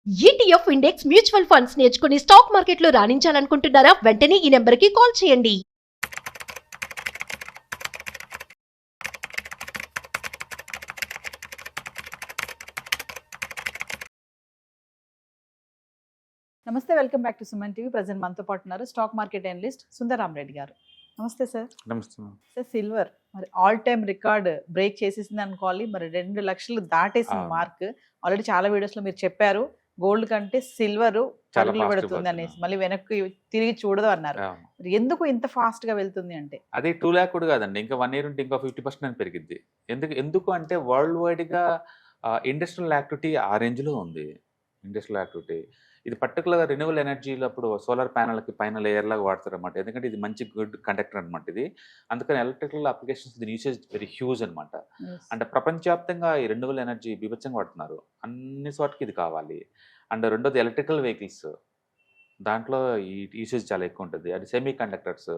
ETF index mutual funds నేర్చుకుని stock మార్కెట్లో రాణించాలనుకుంటున్నారా? వెంటనే ఈ నెంబర్కి కాల్ చేయండి. నమస్తే, welcome back to Suman TV. Present మనతో పాటు ఉన్నారు stock market analyst Sundararam Reddy గారు. నమస్తే సార్. నమస్తే. సార్, సిల్వర్ మరి ఆల్ టైమ్ రికార్డ్ బ్రేక్ చేసేసింది అనుకోవాలి. మరి 2 లక్షలు దాటేసింది మార్క్. ఆల్రెడీ చాలా వీడియోస్ లో మీరు చెప్పారు, గోల్డ్ కంటే సిల్వర్ పరుగులు పెడుతుంది అనేసి, మళ్ళీ వెనక్కి తిరిగి చూడదు అన్నారు. మరి ఎందుకు ఇంత ఫాస్ట్ గా వెళ్తుంది అంటే? అది 2 lakh కూడా కాదండి, ఇంకా 1 year ఉంటే ఇంకా 50% పెరిగిద్ది. ఎందుకు అంటే వరల్డ్ వైడ్ గా ఇండస్ట్రియల్ యాక్టివిటీ ఆ రేంజ్ లో ఉంది. ఇండస్ట్రియల్ యాక్టివిటీ ఇది పర్టికులర్గా రెన్యూవల్ ఎనర్జీలో అప్పుడు సోలార్ ప్యానల్కి పైన లేయర్ లాగా వాడతారు అనమాట. ఎందుకంటే ఇది మంచి గుడ్ కండక్టర్ అనమాట ఇది. అందుకని ఎలక్ట్రికల్ అప్లికేషన్స్ దీని యూసేజ్ వెరీ హ్యూజ్ అనమాట. అంటే ప్రపంచవ్యాప్తంగా ఈ రెన్యూవల్ ఎనర్జీ బీభత్సంగా వాడుతున్నారు. అన్ని చోట్లకి ఇది కావాలి. అండ్ రెండోది ఎలక్ట్రికల్ వెహికల్స్, దాంట్లో ఈ యూసేజ్ చాలా ఎక్కువ ఉంటుంది. అది సెమీ కండక్టర్స్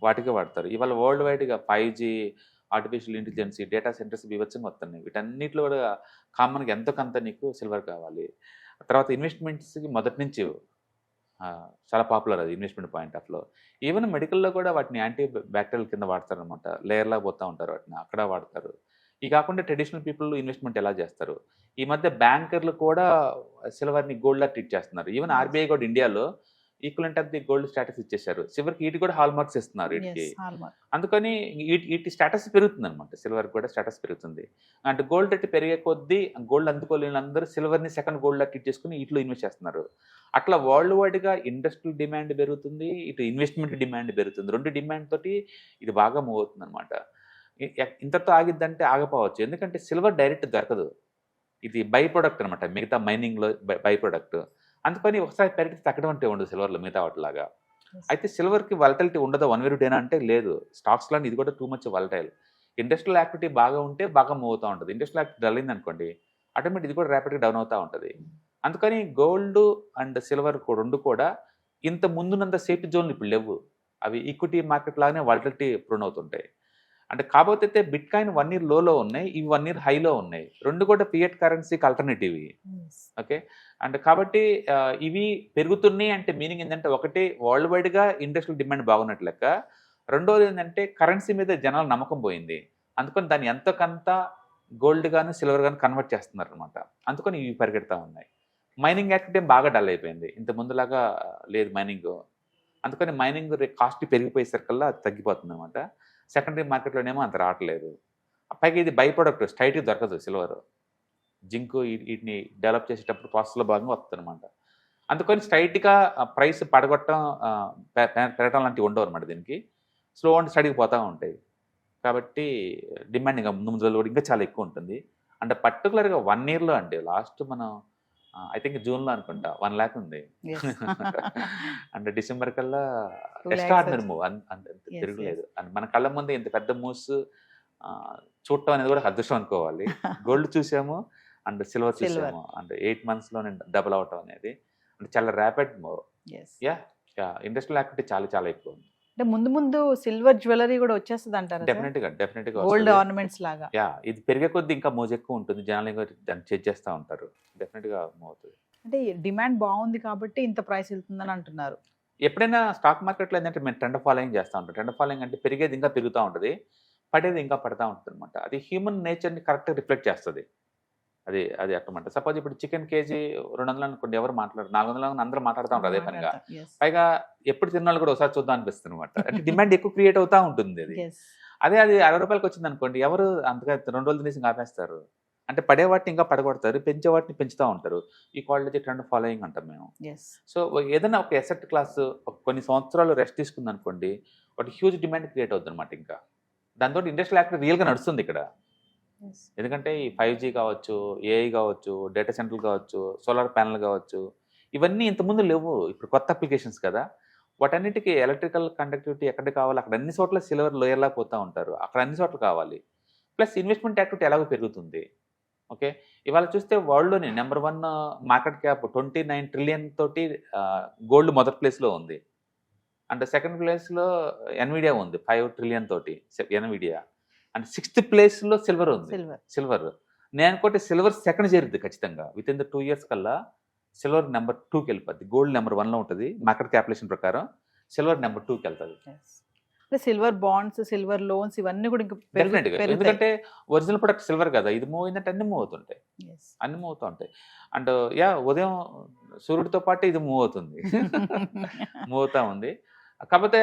వాటికి వాడతారు. ఇవాళ వరల్డ్ వైడ్గా 5G, artificial intelligence, data centres బీభత్సంగా వస్తున్నాయి. వీటన్నిటిలో కూడా కామన్గా ఎంతో కొంత నీకు సిల్వర్ కావాలి. తర్వాత ఇన్వెస్ట్మెంట్స్కి మొదటి నుంచి చాలా పాపులర్ అది ఇన్వెస్ట్మెంట్ పాయింట్ ఆఫ్లో. ఈవెన్ మెడికల్లో కూడా వాటిని యాంటీ బ్యాక్టీరియల్ కింద వాడతారు అనమాట. లేయర్లా పోతూ ఉంటారు, వాటిని అక్కడ వాడతారు. ఈ కాకుండా ట్రెడిషనల్ పీపుల్ ఇన్వెస్ట్మెంట్ ఎలా చేస్తారు, ఈ మధ్య బ్యాంకర్లు కూడా సిల్వర్ని గోల్డ్లా ట్రీట్ చేస్తున్నారు. ఈవెన్ ఆర్బీఐ కూడా ఇండియాలో equivalent of the gold status ఇచ్చేసారు. చివరికి వీటి కూడా హాల్ మార్క్స్ ఇస్తున్నారు వీటికి. అందుకని వీటి స్టేటస్ పెరుగుతుంది అనమాట. సిల్వర్ కూడా స్టేటస్ పెరుగుతుంది. అంటే గోల్డ్ రేట్ పెరిగే కొద్దీ గోల్డ్ అందుకోలేని అందరూ సిల్వర్ని సెకండ్ గోల్డ్ ట్రీట్ చేసుకుని ఇట్లో ఇన్వెస్ట్ చేస్తున్నారు. అట్లా వరల్డ్ వైడ్గా ఇండస్ట్రియల్ డిమాండ్ పెరుగుతుంది, ఇటు ఇన్వెస్ట్మెంట్ డిమాండ్ పెరుగుతుంది. 2 డిమాండ్ తోటి ఇది బాగా మూవ్ అవుతుంది అనమాట. ఇంతతో ఆగిద్దంటే ఆగపోవచ్చు, ఎందుకంటే సిల్వర్ డైరెక్ట్ దొరకదు. ఇది బై ప్రొడక్ట్ అనమాట, మిగతా మైనింగ్లో బై ప్రొడక్ట్. అందుకని ఒకసారి పెరిగి తగ్గడం అంటే ఉండదు సిల్వర్లో మిగతా వాటిలాగా. అయితే సిల్వర్కి వాలటిలిటీ ఉండదు 1 year డేనా అంటే లేదు. స్టాక్స్లో ఇది కూడా too much volatile. Industrial activity బాగా ఉంటే బాగా మూవ్ అవుతూ ఉంటుంది. ఇండస్ట్రియల్ యాక్టివిటీ డల్ అయింది అనుకోండి, ఆటోమేటిక్ ఇది కూడా ర్యాపిడ్గా డౌన్ అవుతూ ఉంటుంది. అందుకని గోల్డ్ అండ్ సిల్వర్ రెండు కూడా ఇంత ముందున్నంత సేఫ్టీ జోన్లు ఇప్పుడు లేవు. అవి ఈక్విటీ మార్కెట్ లాగానే వాలటిలిటీ ప్రూన్ అవుతుంటాయి. అంటే కాకపోతే బిట్ కాయిన్ 1 year లోలో ఉన్నాయి, ఇవి 1 year హైలో ఉన్నాయి. రెండు కూడా ఫియట్ కరెన్సీకి ఆల్టర్నేటివ్. ఓకే, అంటే కాబట్టి ఇవి పెరుగుతున్నాయి అంటే మీనింగ్ ఏంటంటే, ఒకటి వరల్డ్ వైడ్గా ఇండస్ట్రియల్ డిమాండ్ బాగున్నట్లు లెక్క. రెండోది ఏంటంటే కరెన్సీ మీద జనాల నమ్మకం పోయింది. అందుకని దాన్ని ఎంతో కొంత గోల్డ్ గాను సిల్వర్ గాను కన్వర్ట్ చేస్తున్నారు అనమాట. అందుకని ఇవి పరిగెడతా ఉన్నాయి. మైనింగ్ యాక్టివిటీ బాగా డల్ అయిపోయింది, ఇంత ముందులాగా లేదు మైనింగ్. అందుకని మైనింగ్ కాస్ట్ పెరిగిపోయేసరికల్లా అది తగ్గిపోతుంది అనమాట. సెకండరీ మార్కెట్లోనేమో అంత రావట్లేదు. పైగా ఇది బై ప్రొడక్ట్, స్ట్రైట్గా దొరకదు సిల్వర్. జింక్ వీటిని డెవలప్ చేసేటప్పుడు ప్రాసెస్లో భాగంగా వస్తుంది అనమాట. అందుకని స్ట్రైట్గా ప్రైస్ పడగొట్టడం పెరగడం లాంటివి ఉండవు అనమాట. దీనికి స్లో అండ్ స్టడీకి పోతూ ఉంటాయి. కాబట్టి డిమాండ్ ఇంకా ముందు రోజులు కూడా ఇంకా చాలా ఎక్కువ ఉంటుంది. అంటే పర్టికులర్గా 1 yearలో అంటే లాస్ట్ మనం ఐ థింక్ జూన్లో అనుకుంటా 1 lakh ఉంది. అంటే డిసెంబర్ కల్లా ఎక్స్ట్రాడినరీ మూవ్, అంత తిరగలేదు. మన కళ్ళ ముందు ఇంత పెద్ద మూవ్స్ చూడటం అనేది కూడా అదృష్టం అనుకోవాలి. గోల్డ్ చూసాము అండ్ సిల్వర్ చూసాము, అంటే 8 monthsలోనే డబుల్ అవటం అనేది అంటే చాలా ర్యాపిడ్ మూవ్. ఇండస్ట్రియల్ యాక్టివిటీ చాలా చాలా ఎక్కువ ఉంది. అంటే ముందు ముందు సిల్వర్ జ్యువెలరీ కూడా వచ్చేస్తుంది అంటారు. డెఫినెట్గా గోల్డ్ ఆర్నమెంట్స్ లాగా. ఇది పెరిగే కొద్దీ ఇంకా మోజ్ ఎక్కువ ఉంటుంది. జనాలు దాన్ని చెక్ చేస్తూ ఉంటారు. డెఫినెట్గా మూవ్ అవుతుంది. అంటే డిమాండ్ బాగుంది కాబట్టి ఇంత ప్రైస్ వెళ్తుందని అంటున్నారు. ఎప్పుడైనా స్టాక్ మార్కెట్లో ఏంటంటే మేము ట్రెండ్ ఫాలోయింగ్ చేస్తూ ఉంటాం. ట్రెండ్ ఫాలోయింగ్ అంటే పెరిగేది ఇంకా పెరుగుతూ ఉంటుంది, పడేది ఇంకా పడతా ఉంటుంది అనమాట. అది హ్యూమన్ నేచర్ని కరెక్ట్గా రిఫ్లెక్ట్ చేస్తుంది. అది అట్టమాట. సపోజ్ ఇప్పుడు చికెన్ కేజీ 200 అనుకోండి, ఎవరు మాట్లాడరు. 400 అందరూ మాట్లాడుతూ ఉంటారు అదే పనిగా. పైగా ఎప్పుడు తిన్నాళ్ళు కూడా ఒకసారి చూద్దాం అనిపిస్తుంది అనమాట. అంటే డిమాండ్ ఎక్కువ క్రియేట్ అవుతూ ఉంటుంది. అది 60 రూపాయలకి వచ్చింది అనుకోండి, ఎవరు అంతగా 2 రోజులు తినేసి ఆపేస్తారు. అంటే పడేవాటిని ఇంకా పడగొడతారు, పెంచేవాటిని పెంచుతూ ఉంటారు. ఈ క్వాలిటీ ట్రెండ్ ఫాలోయింగ్ అంటాం మేము. సో ఏదైనా ఒక ఎసెట్ క్లాస్ కొన్ని సంవత్సరాలు రెస్ట్ తీసుకుంది అనుకోండి, ఒకటి హ్యూజ్ డిమాండ్ క్రియేట్ అవుతుంది అనమాట. ఇంకా దాంతో ఇండస్ట్రియల్ యాక్టివిటీ రియల్గా నడుస్తుంది ఇక్కడ. ఎందుకంటే ఈ 5G కావచ్చు, ఏఐ కావచ్చు, డేటా సెంటర్లు కావచ్చు, సోలార్ ప్యానల్ కావచ్చు, ఇవన్నీ ఇంతకుముందు లేవు. ఇప్పుడు కొత్త అప్లికేషన్స్ కదా. వాటన్నిటికీ ఎలక్ట్రికల్ కండక్టివిటీ ఎక్కడ కావాలి అక్కడ అన్ని చోట్ల సిల్వర్ లోయర్లా పోతూ ఉంటారు. అక్కడ అన్ని చోట్ల కావాలి. ప్లస్ ఇన్వెస్ట్మెంట్ యాక్టివిటీ ఎలాగో పెరుగుతుంది. ఓకే, ఇవాళ చూస్తే వరల్డ్లోని నెంబర్ 1 మార్కెట్ క్యాప్ 29 trillion తోటి గోల్డ్ మొదటి ప్లేస్లో ఉంది. అంటే సెకండ్ ప్లేస్లో ఎన్విడియా ఉంది 5 trillion తోటి ఎన్విడియా. అండ్ 6th ప్లేస్లో సిల్వర్ ఉంది. సిల్వర్ నేను అనుకుంటే సిల్వర్ సెకండ్ చేరుద్ది ఖచ్చితంగా. విత్ ఇన్ ద 2 years కల్లా సిల్వర్ నెంబర్ 2కి వెళ్ళిపోద్ది. గోల్డ్ నెంబర్ 1లో ఉంటుంది మార్కెట్ క్యాపిటలైజేషన్ ప్రకారం, సిల్వర్ నెంబర్ 2కి వెళ్తుంది. అంటే సిల్వర్ బాండ్స్, సిల్వర్ లోన్స్ ఇవన్నీ కూడా ఇంకా డెఫినెట్గా, ఎందుకంటే ఒరిజినల్ ప్రొడక్ట్ సిల్వర్ కదా, ఇది మూవ్ అయిందంటే అన్ని మూవ్ అవుతుంటాయి, Yes. అన్ని మూవ్ అవుతూ ఉంటాయి. అండ్ ఉదయం సూర్యుడితో పాటు ఇది మూవ్ అవుతుంది, మూవ్ అవుతా ఉంది. కాకపోతే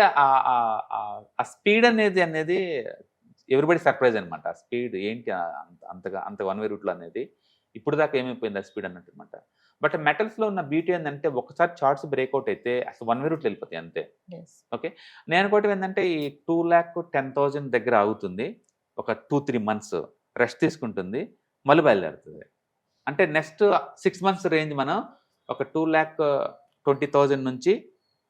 ఆ స్పీడ్ అనేది ఎవ్రీబడి సర్ప్రైజ్ అనమాట. ఆ స్పీడ్ ఏంటి అంత వన్ వే రూట్లో అనేది ఇప్పుడు దాకా ఏమైపోయింది ఆ స్పీడ్ అన్నట్టు అనమాట. బట్ మెటల్స్లో ఉన్న బ్యూటీ ఏంటంటే ఒకసారి చార్ట్స్ బ్రేక్అవుట్ అయితే అసలు వన్ వే రూట్లో వెళ్ళిపోతాయి అంతే. Yes. ఓకే, నేను అనుకోవటం ఏంటంటే ఈ 2,10,000 దగ్గర ఆగుతుంది, ఒక 2-3 months రెస్ట్ తీసుకుంటుంది, మళ్ళీ బయలుదేరుతుంది. అంటే నెక్స్ట్ 6 months రేంజ్ మనం ఒక 2,20,000 నుంచి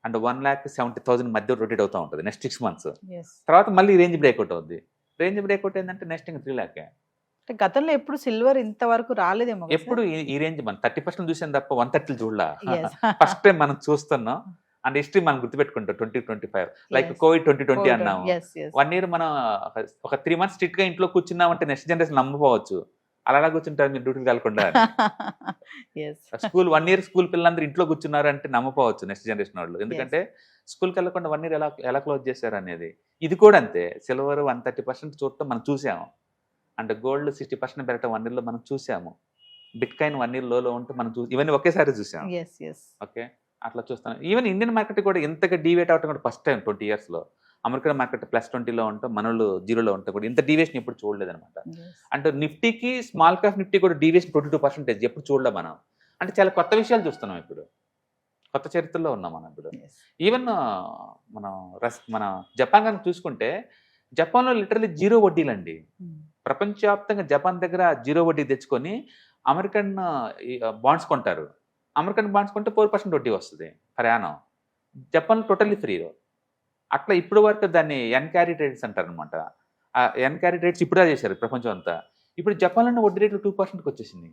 అండ్ 1,70,000 మధ్య రొటేట్ అవుతూ ఉంటుంది నెక్స్ట్ 6 months. Yes. తర్వాత మళ్ళీ రేంజ్ బ్రేక్అవుట్ అవుద్ది. రేంజ్ బ్రేక్అవుట్ ఏంటంటే నెక్స్ట్ ఇంకా 3 lakh. అంటే గతంలో ఎప్పుడు సిల్వర్ ఇంతవరకు రాలేదేమో కదా ఎప్పుడు ఈ రేంజ్ మనం 30% చూసాం తప్ప 130 చూడలా. sir? Yes. ఫస్ట్ టైం మనం చూస్తున్నాం. అండ్ హిస్టరీ మనం గుర్తుపెట్టుకుంటాం 2025 లైక్ Yes. కోవిడ్ 2020 అన్నాము. Yes, yes. 1 year మనం ఒక 3 months స్ట్రిక్ట్ గా ఇంట్లో కూర్చున్నామంటే నెక్స్ట్ జనరేషన్ నమ్మపోవచ్చు, అలా కూర్చుంటారు మీరు డ్యూటీకి వెళ్ళకుండా. Yes. స్కూల్ 1 year స్కూల్ పిల్లలందరూ ఇంట్లో కూర్చున్నారు అంటే నమ్మపోవచ్చు నెక్స్ట్ జనరేషన్ వాళ్ళు, ఎందుకంటే స్కూల్కి వెళ్ళకుండా 1 year ఎలా క్లోజ్ చేశారు అనేది. ఇది కూడా అంతే, సిల్వర్ 130% చూడటం మనం చూసాము, అండ్ గోల్డ్ 60% పెరగటం 1 year లో మనం చూసాము, బిట్ కాయిన్ 1 year లోలో ఉంటే మనం ఇవన్నీ ఒకేసారి చూసాము. Yes, yes. ఓకే, అట్లా చూస్తాను. ఈవెన్ ఇండియన్ మార్కెట్ కూడా ఇంతగా డీవేట్ అవటం కూడా ఫస్ట్ టైం 20 years లో. అమెరికన్ మార్కెట్ +20లో ఉంటాం, మనలో 0లో ఉంటాం కూడా ఇంత డీవియేషన్ ఎప్పుడు చూడలేదు అనమాట. Yes. అంటే నిఫ్టీకి స్మాల్ క్యాప్ నిఫ్టీ కూడా డీవియేషన్ 22% ఎప్పుడు చూడలే మనం. అంటే చాలా కొత్త విషయాలు చూస్తున్నాం ఇప్పుడు, కొత్త చరిత్రలో ఉన్నాం మనం ఇప్పుడు. Yes. ఈవెన్ మన జపాన్ కనుక చూసుకుంటే జపాన్లో లిటరల్లీ 0 వడ్డీలండి. Mm. ప్రపంచవ్యాప్తంగా జపాన్ దగ్గర 0 వడ్డీ తెచ్చుకొని అమెరికన్ బాండ్స్ కొంటారు. అమెరికన్ బాండ్స్ కొంటే 4% వడ్డీ వస్తుంది ప్రయాణం. జపాన్లో టోటల్లీ ఫ్రీ. అట్లా ఇప్పుడు వరకు దాన్ని ఎన్క్యారీ ట్రేడ్స్ అంటారు అనమాట. ఆ ఎన్క్యారీ ట్రేడ్స్ ఇప్పుడే చేశారు ప్రపంచం అంతా. ఇప్పుడు జపాన్లో వడ్డీ రేట్లు 2%కి వచ్చేసింది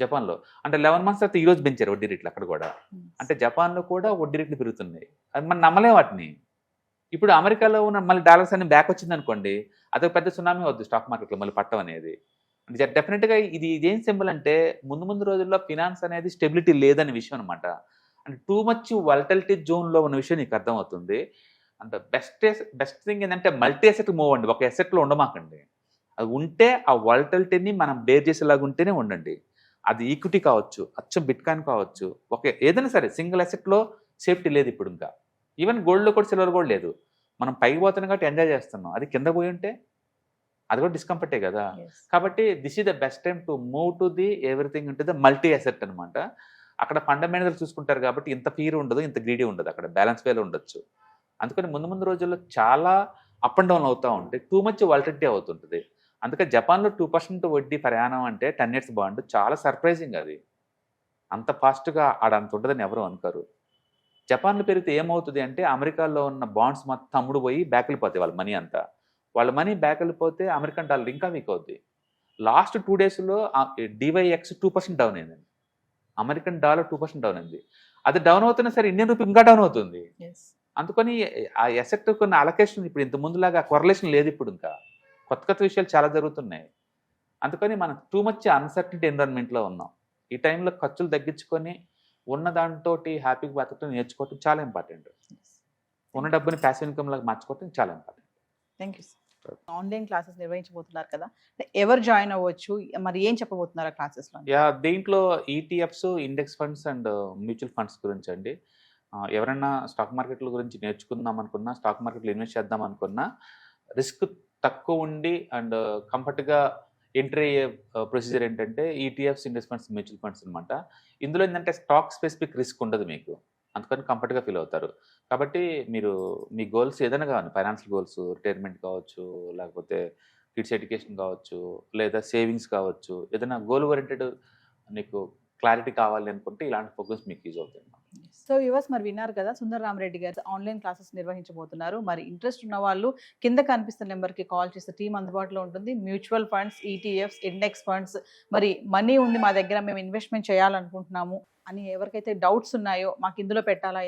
జపాన్లో. అంటే 11 months తర్వాత ఈరోజు పెంచారు వడ్డీ రేట్లు అక్కడ కూడా. అంటే జపాన్లో కూడా వడ్డీ రేట్లు పెరుగుతున్నాయి, అది మనం నమ్మలే వాటిని. ఇప్పుడు అమెరికాలో ఉన్న మళ్ళీ డాలర్స్ అన్ని బ్యాక్ వచ్చింది అనుకోండి, అదొక పెద్ద సునామీ అవుద్ది స్టాక్ మార్కెట్లో మళ్ళీ పట్టం అనేది. అంటే డెఫినెట్గా ఇదేం సింబల్ అంటే ముందు రోజుల్లో ఫినాన్స్ అనేది స్టెబిలిటీ లేదనే విషయం అనమాట. అంటే టూ మచ్ వాలటిలిటీ జోన్లో ఉన్న విషయం నీకు అర్థమవుతుంది. అండ్ బెస్ట్ థింగ్ ఏంటంటే మల్టీ అసెట్ మూవ్ అండి, ఒక అసెట్లో ఉండమాకండి. అది ఉంటే ఆ వాలటిలిటీని మనం బేర్ చేసేలాగా ఉంటేనే ఉండండి. అది ఈక్విటీ కావచ్చు, అచ్చం బిట్ కాయిన్ కావచ్చు, ఏదైనా సరే సింగిల్ అసెట్లో సేఫ్టీ లేదు ఇప్పుడు. ఇంకా ఈవెన్ గోల్డ్లో కూడా సిల్వర్ కూడా లేదు. మనం పైకి పోతున్నాం కాబట్టి ఎంజాయ్ చేస్తున్నాం, అది కింద పోయి ఉంటే అది కూడా డిస్కంఫర్టే కదా. Yes. కాబట్టి this is the best time to move to the everything into the multi asset అనమాట. అక్కడ ఫండమెంటల్ చూసుకుంటారు కాబట్టి ఇంత ఫీర్ ఉండదు, ఇంత గ్రీడీ ఉండదు, అక్కడ బ్యాలెన్స్ వేలో ఉండొచ్చు. అందుకని ముందు రోజుల్లో చాలా అప్ అండ్ డౌన్ అవుతూ ఉంటాయి, టూ మచ్ వాలటిలిటీ అవుతుంటుంది. అందుకే జపాన్లో 2% వడ్డీ ప్రయాణం అంటే 10 years బాండ్ చాలా సర్ప్రైజింగ్. అది అంత ఫాస్ట్గా అంత ఉంటుందని ఎవరు అనుకోరు. జపాన్లో పెరిగితే ఏమవుతుంది అంటే అమెరికాలో ఉన్న బాండ్స్ మొత్తం అమ్ముడు పోయి బ్యాక్ వెళ్ళిపోతాయి వాళ్ళ మనీ అంతా. వాళ్ళ మనీ బ్యాక్ వెళ్ళిపోతే అమెరికన్ డాలర్ ఇంకా వీక్ అవుద్ది. లాస్ట్ 2 daysలో DYX 2% డౌన్ అయిందండి, అమెరికన్ డాలర్ 2% డౌన్ అయింది. అది డౌన్ అవుతున్నా సరే ఇండియన్ రూపీ ఇంకా డౌన్ అవుతుంది. Yes. అందుకని ఆ ఎసెక్ట్ కొన్ని అలొకేషన్ ఇప్పుడు ఇంత ముందులాగా కొరలేషన్ లేదు. ఇప్పుడు ఇంకా కొత్త విషయాలు చాలా జరుగుతున్నాయి. అందుకని మనం టూ మచ్ అన్సర్టనిటీ ఎన్విరాన్మెంట్లో ఉన్నాం. ఈ టైంలో ఖర్చులు తగ్గించుకొని ఉన్న దాంతో హ్యాపీగా బతకడం నేర్చుకోవటం చాలా ఇంపార్టెంట్. ఉన్న డబ్బుని ప్యాసివ్ ఇన్కమ్ లాగా మార్చుకోవటం చాలా important. Thank you sir. Online classes నిర్వహించబోతున్నారు కదా, ఎవరు జాయిన్ అవ్వచ్చు, మరి ఏం చెప్పబోతున్నారు ఆ క్లాసెస్లో? దీంట్లో ETFs, index funds and mutual funds గురించి అండి. ఎవరైనా స్టాక్ మార్కెట్ల గురించి నేర్చుకుందాం అనుకున్నా, స్టాక్ మార్కెట్లో ఇన్వెస్ట్ చేద్దాం అనుకున్నా, రిస్క్ తక్కువ ఉండి అండ్ కంఫర్ట్గా ఎంట్రీ అయ్యే ప్రొసీజర్ ఏంటంటే ETFs, index funds, mutual funds అనమాట. ఇందులో ఏంటంటే స్టాక్ స్పెసిఫిక్ రిస్క్ ఉండదు మీకు, అందుకని కంఫర్ట్గా ఫీల్ అవుతారు. కాబట్టి మీరు మీ గోల్స్ ఏదైనా కావాలి, ఫైనాన్షియల్ గోల్స్, రిటైర్మెంట్ కావచ్చు, లేకపోతే కిడ్స్ ఎడ్యుకేషన్ కావచ్చు, లేదా సేవింగ్స్ కావచ్చు, ఏదైనా గోల్ ఓరియంటెడ్ నీకు క్లారిటీ కావాలి అనుకుంటే ఇలాంటి ప్రోగ్రామ్స్ మీకు యూజ్ అవుతాయి. సో వ్యూవర్స్, మరి విన్నారు కదా, సుందర్ రామరెడ్డి గారు ఆన్లైన్ క్లాసెస్ నిర్వహించబోతున్నారు. మరి ఇంట్రెస్ట్ ఉన్న వాళ్ళు కింద కనిపిస్తున్న నెంబర్కి కాల్ చేస్తే టీం అందుబాటులో ఉంటుంది. Mutual funds, ETFs, index funds, మరి మనీ ఉంది మా దగ్గర, మేము ఇన్వెస్ట్మెంట్ చేయాలనుకుంటున్నాము అని ఎవరికైతే డౌట్స్ ఉన్నాయో, మాకు ఇందులో పెట్టాలా,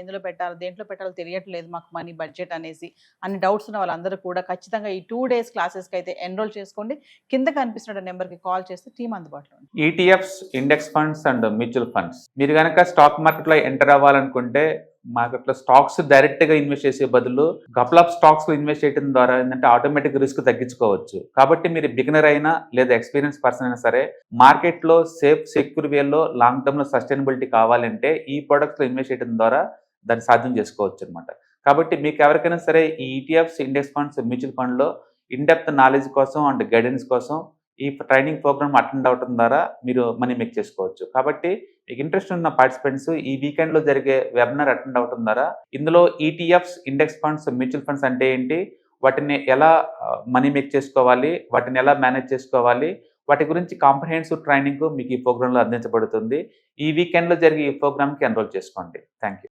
దేంట్లో పెట్టాలో తెలియట్లేదు మాకు మనీ బడ్జెట్ అనేసి అన్ని డౌట్స్ ఉన్న వాళ్ళందరూ కూడా ఖచ్చితంగా ఈ 2 days క్లాసెస్కి అయితే ఎన్రోల్ చేసుకోండి. కింద కనిపిస్తున్న నెంబర్కి కాల్ చేస్తే టీం అందుబాటులో ఉంది. ETFs, index funds and mutual funds. మీరు కనుక స్టాక్ మార్కెట్లో ఎంటర్ అవ్వాలనుకుంటే మార్కెట్లో స్టాక్స్ డైరెక్ట్గా ఇన్వెస్ట్ చేసే బదులు కపుల్ ఆఫ్ స్టాక్స్ ఇన్వెస్ట్ చేయడం ద్వారా ఏంటంటే ఆటోమేటిక్ రిస్క్ తగ్గించుకోవచ్చు. కాబట్టి మీరు బిగినర్ అయినా లేదా ఎక్స్పీరియన్స్ పర్సన్ అయినా సరే మార్కెట్లో సేఫ్ సెక్యూర్ వేలో లాంగ్ టర్మ్లో సస్టైనబిలిటీ కావాలంటే ఈ ప్రొడక్ట్స్లో ఇన్వెస్ట్ చేయడం ద్వారా దాన్ని సాధ్యం చేసుకోవచ్చు అనమాట. కాబట్టి మీకు ఎవరికైనా సరే ఈ ఈటీఎఫ్స్, ఇండెక్స్ ఫండ్స్, మ్యూచువల్ ఫండ్లో ఇన్డెప్త్ నాలెడ్జ్ కోసం అండ్ గైడెన్స్ కోసం ఈ ట్రైనింగ్ ప్రోగ్రామ్ అటెండ్ అవడం ద్వారా మీరు మనీ మేక్ చేసుకోవచ్చు. కాబట్టి మీకు ఇంట్రెస్ట్ ఉన్న పార్టిసిపెంట్స్ ఈ వీకెండ్లో జరిగే వెబినార్ అటెండ్ అవడం ద్వారా ఇందులో ETFs, index funds, mutual funds అంటే ఏంటి, వాటిని ఎలా మనీ మేక్ చేసుకోవాలి, వాటిని ఎలా మేనేజ్ చేసుకోవాలి, వాటి గురించి కాంప్రహెన్సివ్ ట్రైనింగ్ మీకు ఈ ప్రోగ్రాంలో అందించబడుతుంది. ఈ వీకెండ్లో జరిగే ఈ ప్రోగ్రామ్కి ఎన్రోల్ చేసుకోండి. Thank you.